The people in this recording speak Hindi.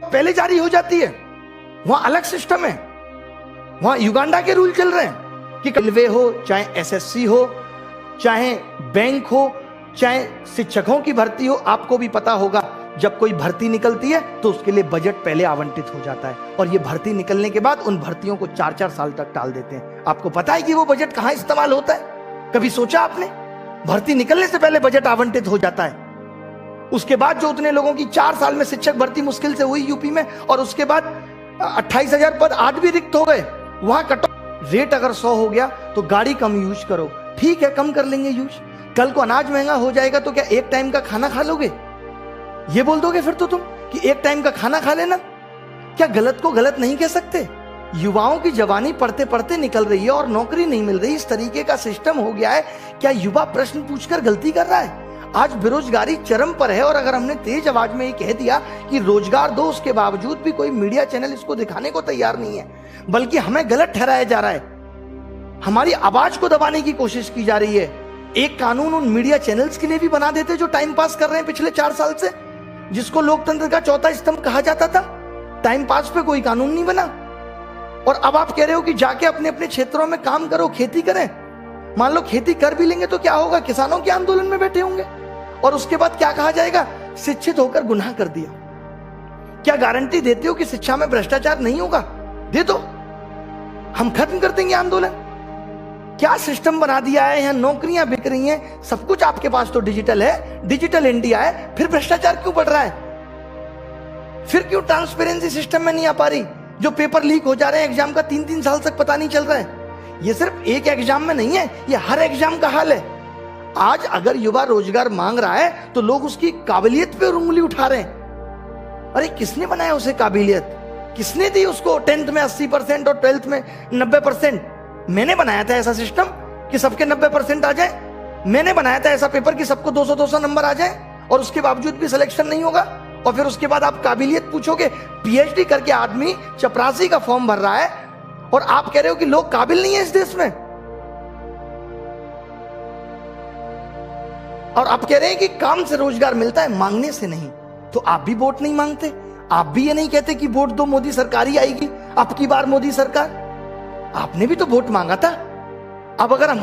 पहले जारी हो जाती है, वहां अलग सिस्टम है, वहां युगांडा के रूल चल रहे हैं कि रेलवे हो, चाहे एसएससी हो, चाहे बैंक हो, चाहे शिक्षकों की भर्ती हो। आपको भी पता होगा जब कोई भर्ती निकलती है तो उसके लिए बजट पहले आवंटित हो जाता है, और ये भर्ती निकलने के बाद उन भर्तियों को 4-4 साल तक टाल देते हैं। आपको पता है कि वो बजट कहां इस्तेमाल होता है? कभी सोचा आपने? भर्ती निकलने से पहले बजट आवंटित हो जाता है। उसके बाद जो उतने लोगों की 4 साल में शिक्षक भर्ती मुश्किल से हुई यूपी में, और उसके बाद 28,000 पद आज भी रिक्त हो गए। वहां कट ऑफ रेट अगर 100 हो गया तो गाड़ी कम यूज करो, ठीक है, कम कर लेंगे यूज। कल को अनाज महंगा हो जाएगा तो क्या एक टाइम का खाना खा लोगे? ये बोल दोगे फिर तो तुम कि एक टाइम का खाना खा लेना? क्या गलत को गलत नहीं कह सकते? युवाओं की जवानी पढ़ते पढ़ते निकल रही है और नौकरी नहीं मिल रही, इस तरीके का सिस्टम हो गया है। क्या युवा प्रश्न पूछकर गलती कर रहा है? आज बेरोजगारी चरम पर है, और अगर हमने तेज आवाज में ये कह दिया कि रोजगार दो, उसके बावजूद भी कोई मीडिया चैनल इसको दिखाने को तैयार नहीं है, बल्कि हमें गलत ठहराया जा रहा है, हमारी आवाज को दबाने की कोशिश की जा रही है। एक कानून उन मीडिया चैनल्स के लिए भी बना देते जो टाइम पास कर रहे हैं पिछले 4 साल से, जिसको लोकतंत्र का चौथा स्तंभ कहा जाता था। टाइम पास पे कोई कानून नहीं बना, और अब आप कह रहे हो कि जाके अपने अपने क्षेत्रों में काम करो, खेती करें। मान लो खेती कर भी लेंगे तो क्या होगा? किसानों के आंदोलन में बैठे होंगे, और उसके बाद क्या कहा जाएगा? शिक्षित होकर गुनाह कर दिया। क्या गारंटी देते हो कि शिक्षा में भ्रष्टाचार नहीं होगा? दे दो, हम खत्म कर देंगे आंदोलन। क्या सिस्टम बना दिया है, यहाँ नौकरियां बिक रही हैं, सब कुछ आपके पास तो डिजिटल है, डिजिटल इंडिया है, फिर भ्रष्टाचार क्यों बढ़ रहा है? फिर क्यों ट्रांसपेरेंसी सिस्टम में नहीं आ पा रही? जो पेपर लीक हो जा रहे हैं एग्जाम का, 3-3 साल तक पता नहीं चल रहा है। ये सिर्फ एक एग्जाम में नहीं है, ये हर एग्जाम का हाल है। आज अगर युवा रोजगार मांग रहा है तो लोग उसकी काबिलियत पे उंगली उठा रहे हैं। अरे किसने बनाया उसे काबिलियत? किसने दी उसको 10th में 80% और 12th में 90%? मैंने बनाया था ऐसा सिस्टम कि सबके 90% आ जाए। मैंने बनाया था ऐसा पेपर कि सबको 200-200 नंबर आ जाए, और उसके बावजूद भी सिलेक्शन नहीं होगा। और फिर उसके बाद आप काबिलियत पूछोगे? पीएचडी करके आदमी चपरासी का फॉर्म भर रहा है, और आप कह रहे हो कि लोग काबिल नहीं है इस देश में। और आप कह रहे हैं कि काम से रोजगार मिलता है, मांगने से नहीं। तो आप भी वोट नहीं मांगते, आप भी ये नहीं कहते कि वोट दो, मोदी सरकार ही आएगी, अब की बार मोदी सरकार। आपने भी तो वोट मांगा था। अब अगर हम